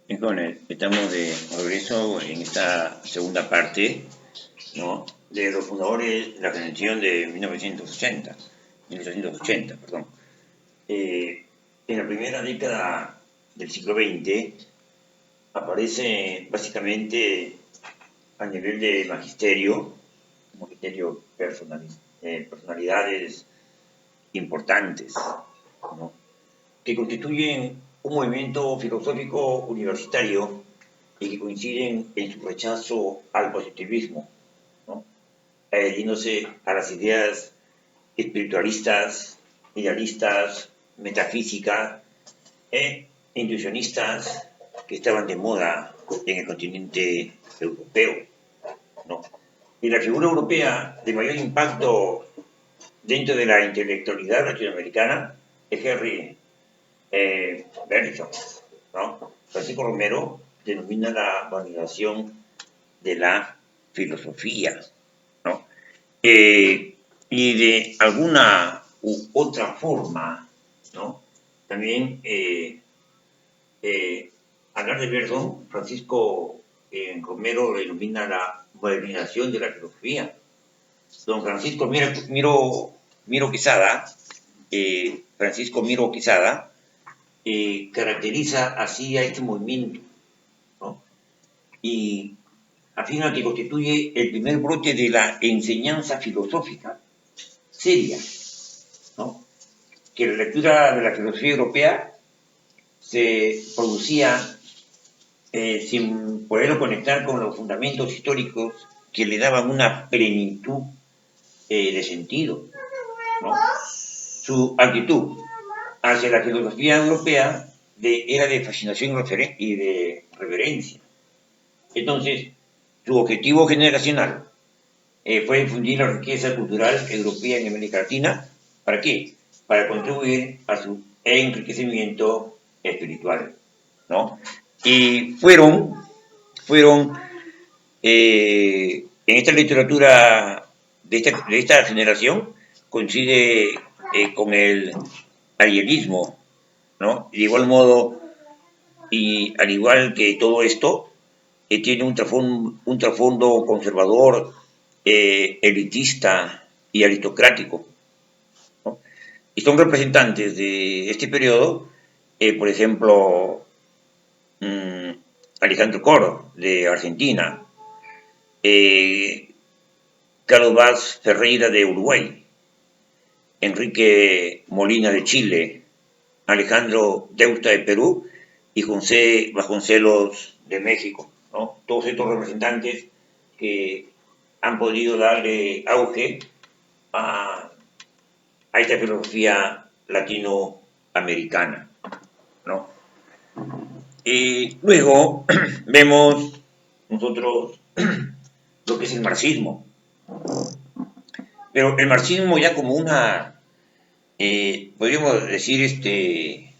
Entonces, estamos de regreso en esta segunda parte, ¿no? De los fundadores de la generación de 1880, perdón. En la primera década del siglo XX aparece básicamente a nivel de magisterio personalidades importantes, ¿no? Que constituyen un movimiento filosófico universitario y que coinciden en su rechazo al positivismo, ¿no? Adhiriéndose a las ideas espiritualistas, idealistas, metafísicas e intuicionistas que estaban de moda en el continente europeo, ¿no? Y la figura europea de mayor impacto dentro de la intelectualidad latinoamericana es Henry Bergson, ¿no? Francisco Romero denomina la validación de la filosofía, ¿no? Y de alguna u otra forma, ¿no? También hablar de Bergson, Francisco Romero denomina la modernización de la filosofía. Don Francisco Miro Quesada, Francisco Miro Quesada, caracteriza así a este movimiento, ¿no? Y afirma que constituye el primer brote de la enseñanza filosófica seria, ¿no? Que la lectura de la filosofía europea se producía sin poderlo conectar con los fundamentos históricos que le daban una plenitud de sentido, ¿no? Su actitud hacia la filosofía europea era de fascinación y de reverencia. Entonces, su objetivo generacional fue difundir la riqueza cultural europea en América Latina. ¿Para qué? Para contribuir a su enriquecimiento espiritual, ¿no? Y fueron en esta literatura de esta generación coincide con el arrierismo, ¿no? De igual modo, y al igual que todo esto, tiene un trasfondo conservador, elitista y aristocrático, ¿no? Y son representantes de este periodo, por ejemplo, Alejandro Coro, de Argentina, eh, Carlos Vaz Ferreira, de Uruguay, Enrique Molina, de Chile, Alejandro Deuta, de Perú, y José Vasconcelos, de México, ¿no? Todos estos representantes que han podido darle auge a esta filosofía latinoamericana, ¿no? Luego vemos nosotros lo que es el marxismo, pero el marxismo ya como una, podríamos decir,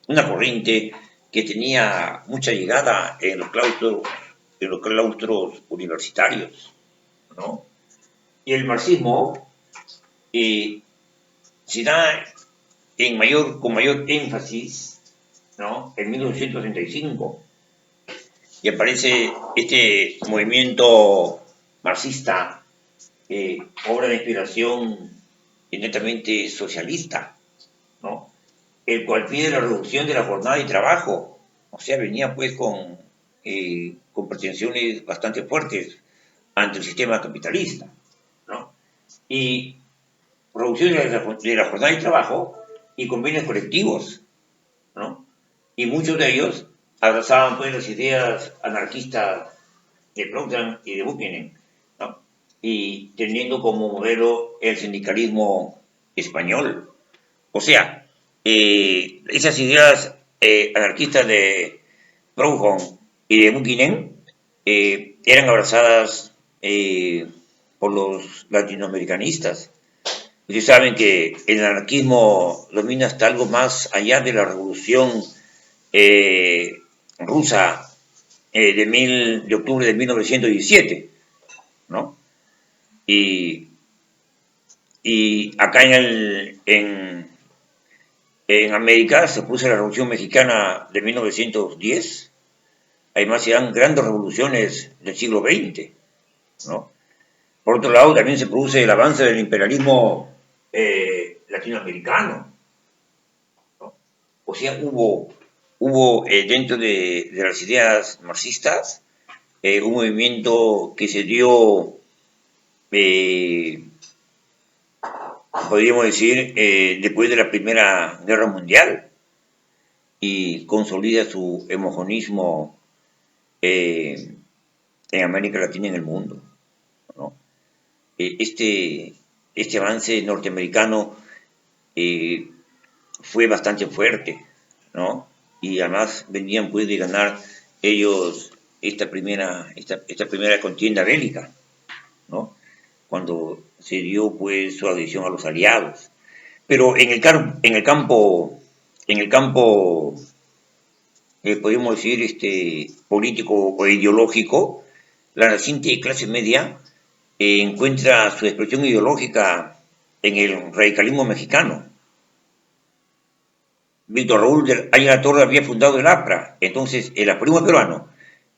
una corriente que tenía mucha llegada en los claustros universitarios, ¿no? Y el marxismo se da con mayor énfasis, ¿no? En 1965, y aparece este movimiento marxista, obra de inspiración netamente socialista, ¿no? El cual pide la reducción de la jornada de trabajo. O sea, venía pues con pretensiones bastante fuertes ante el sistema capitalista, ¿no? Y reducción de la jornada de trabajo y convenios colectivos, ¿no? Y muchos de ellos abrazaban pues las ideas anarquistas de Proudhon y de Buchanan, ¿no? Y teniendo como modelo el sindicalismo español. O sea, esas ideas anarquistas de Proudhon y de Buchanan eran abrazadas por los latinoamericanistas. Ustedes saben que el anarquismo domina hasta algo más allá de la revolución rusa de octubre de 1917, ¿no? Y, y acá en América se puso la Revolución Mexicana de 1910, además se dan grandes revoluciones del siglo XX, ¿no? Por otro lado, también se produce el avance del imperialismo latinoamericano, ¿no? O sea, hubo dentro de las ideas marxistas un movimiento que se dio, eh, podríamos decir, después de la Primera Guerra Mundial y consolida su hegemonismo en América Latina y en el mundo, ¿no? Este avance norteamericano fue bastante fuerte, ¿no? Y además venían pues de ganar ellos esta primera contienda bélica, ¿no? Cuando se dio pues su adhesión a los aliados. Pero en el campo podríamos decir, político o ideológico, la naciente clase media encuentra su expresión ideológica en el radicalismo mexicano. Víctor Raúl de Ayala Torre había fundado el APRA, entonces el aprismo peruano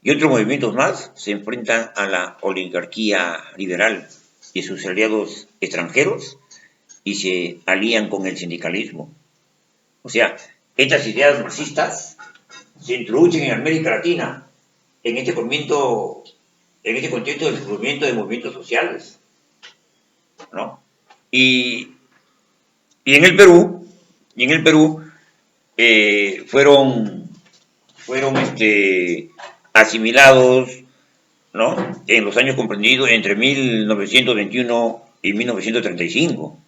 y otros movimientos más se enfrentan a la oligarquía liberal y sus aliados extranjeros y se alían con el sindicalismo. O sea, estas ideas marxistas se introducen en América Latina en este contexto del descubrimiento de movimientos sociales, ¿no? Y en el Perú fueron asimilados, ¿no? En los años comprendidos entre 1921 y 1935.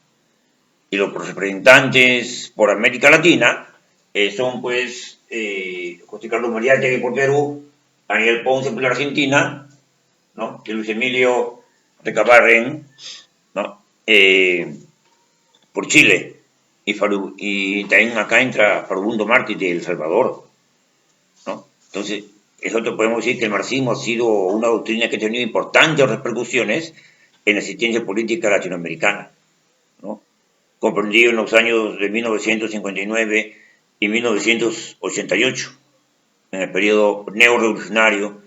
Y los representantes por América Latina son pues José Carlos Mariátegui por Perú, Daniel Ponce por la Argentina, ¿no? Y Luis Emilio Recabarren, ¿no? Por Chile. Y también acá entra Farundo Martí de El Salvador, ¿no? Entonces, nosotros podemos decir que el marxismo ha sido una doctrina que ha tenido importantes repercusiones en la existencia política latinoamericana, ¿no? Comprendido en los años de 1959 y 1988. En el periodo neorevolucionario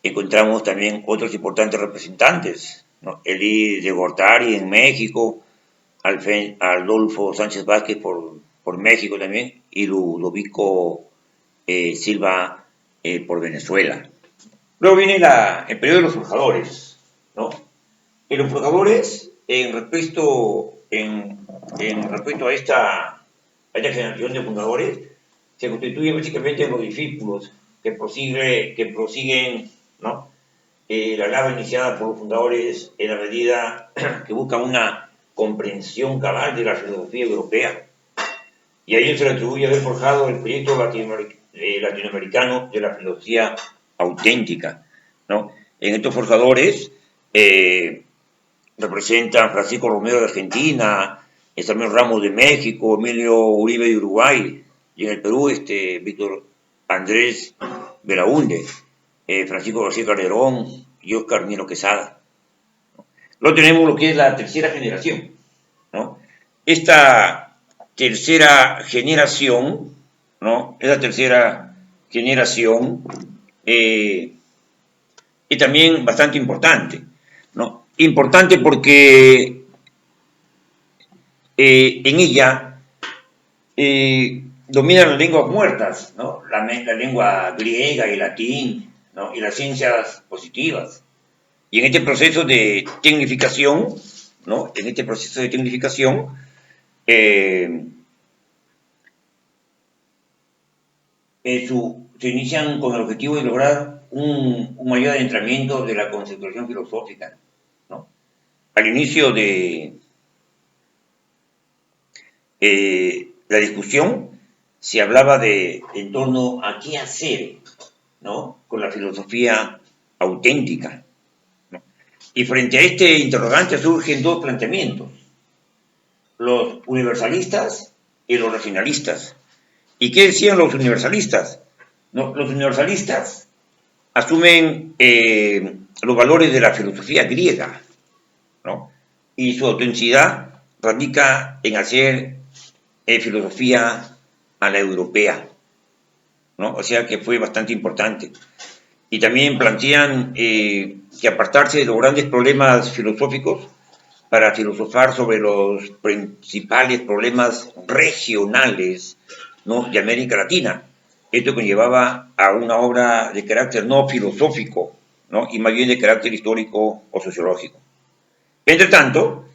encontramos también otros importantes representantes, ¿no? Elí de Gortari en México, Adolfo Sánchez Vázquez por México también, y Ludovico Silva por Venezuela. Luego viene el periodo de los forjadores, ¿no? En los forjadores, en respecto a esta generación de fundadores, se constituye básicamente en los discípulos que prosiguen, ¿no? La labor iniciada por los fundadores en la medida que buscan una comprensión cabal de la filosofía europea. Y a ellos se le atribuye haber forjado el proyecto latinoamericano de la filosofía auténtica, ¿no? En estos forjadores representan Francisco Romero de Argentina, Samuel Ramos de México, Emilio Uribe de Uruguay, y en el Perú Víctor Andrés Belaúnde, Francisco García Calderón y Óscar Nilo Quesada. Luego tenemos lo que es la tercera generación, ¿no? Esta tercera generación, ¿no? Esa tercera generación es también bastante importante, ¿no? Importante porque en ella dominan las lenguas muertas, ¿no? La lengua griega y latín, ¿no? Y las ciencias positivas. Y en este proceso de tecnificación, ¿no? En este proceso de tecnificación, se inician con el objetivo de lograr un mayor adentramiento de la conceptualización filosófica, ¿no? Al inicio de la discusión se hablaba en torno a qué hacer, ¿no? Con la filosofía auténtica, ¿no? Y frente a este interrogante surgen dos planteamientos: los universalistas y los racionalistas. ¿Y qué decían los universalistas? ¿No? Los universalistas asumen los valores de la filosofía griega, ¿no? Y su autenticidad radica en hacer filosofía a la europea, ¿no? O sea que fue bastante importante. y también plantean que apartarse de los grandes problemas filosóficos para filosofar sobre los principales problemas regionales, ¿no?, de América Latina. Esto conllevaba a una obra de carácter no filosófico, ¿no?, y más bien de carácter histórico o sociológico. Entre tanto,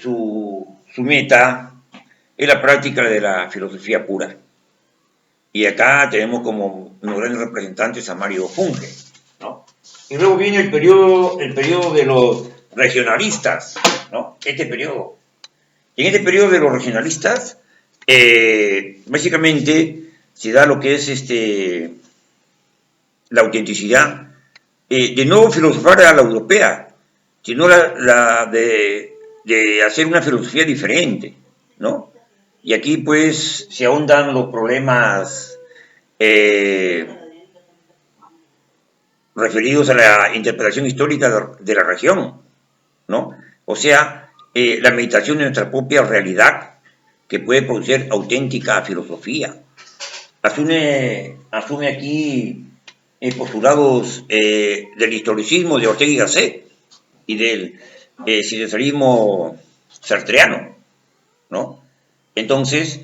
su meta es la práctica de la filosofía pura. Y acá tenemos como unos grandes representantes a Mario Bunge, ¿no? Y luego viene el periodo de los regionalistas, ¿no? Este periodo. En este periodo de los regionalistas, básicamente se da lo que es la autenticidad de no filosofar a la europea, sino la de hacer una filosofía diferente, ¿no? Y aquí pues se ahondan los problemas referidos a la interpretación histórica de la región, ¿no? O sea, la meditación de nuestra propia realidad que puede producir auténtica filosofía. Asume aquí postulados del historicismo de Ortega y Gasset y del existencialismo sartreano, ¿no? Entonces,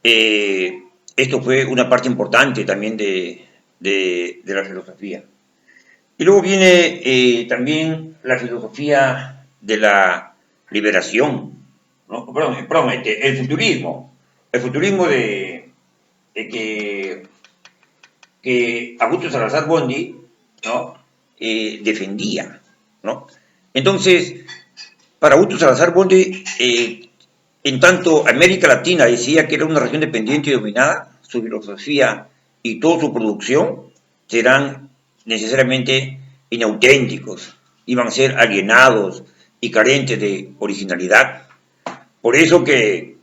esto fue una parte importante también de la filosofía. Y luego viene también la filosofía de la liberación, ¿no? Perdón, el futurismo. El futurismo que Augusto Salazar Bondi, ¿no?, defendía, ¿no? Entonces, para Augusto Salazar Bondi, en tanto América Latina decía que era una región dependiente y dominada, su filosofía y toda su producción serán necesariamente inauténticos, iban a ser alienados y carentes de originalidad. Por eso que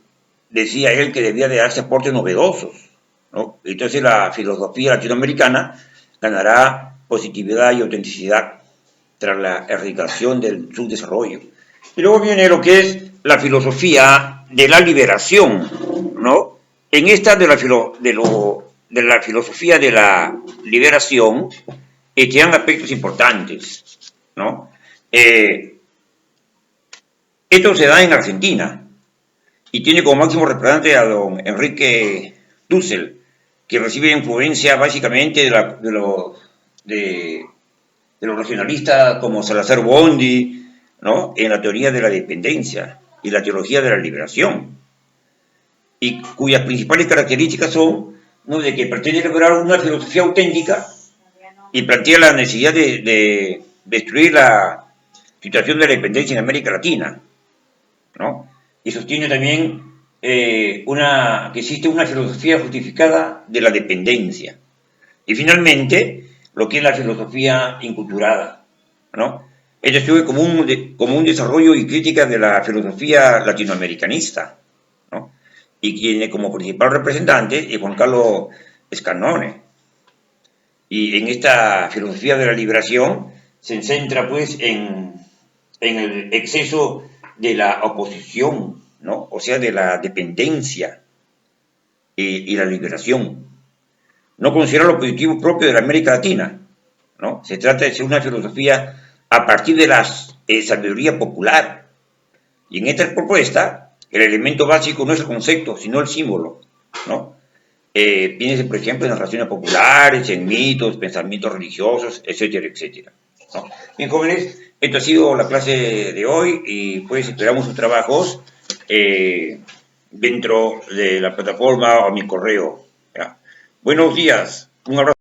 decía él que debía de darse aportes novedosos, ¿no? Entonces la filosofía latinoamericana ganará positividad y autenticidad tras la erradicación del subdesarrollo. Y luego viene lo que es la filosofía de la liberación, ¿no? En esta de la filosofía de la liberación tienen aspectos importantes, ¿no? Esto se da en Argentina y tiene como máximo representante a don Enrique Dussel, que recibe influencia básicamente de los regionalistas como Salazar Bondi, ¿no?, en la teoría de la dependencia y la teología de la liberación, y cuyas principales características son, ¿no?, de que pretende elaborar una filosofía auténtica y plantea la necesidad de destruir la situación de la dependencia en América Latina, ¿no? Y sostiene también que existe una filosofía justificada de la dependencia. Y finalmente, lo que es la filosofía inculturada, ¿no? Esto estuvo como un desarrollo y crítica de la filosofía latinoamericanista, ¿no? Y tiene como principal representante Juan Carlos Scarnone. Y en esta filosofía de la liberación se centra pues en el exceso de la oposición, ¿no?, o sea, de la dependencia y la liberación. No considera lo positivo propio de la América Latina, ¿no? Se trata de ser una filosofía a partir de la sabiduría popular. Y en esta propuesta, el elemento básico no es el concepto, sino el símbolo, ¿no? Piense, por ejemplo, en narraciones populares, en mitos, pensamientos religiosos, etcétera, etcétera, ¿no? Bien, jóvenes, esto ha sido la clase de hoy y pues esperamos sus trabajos dentro de la plataforma o mi correo, ¿ya? Buenos días, un abrazo.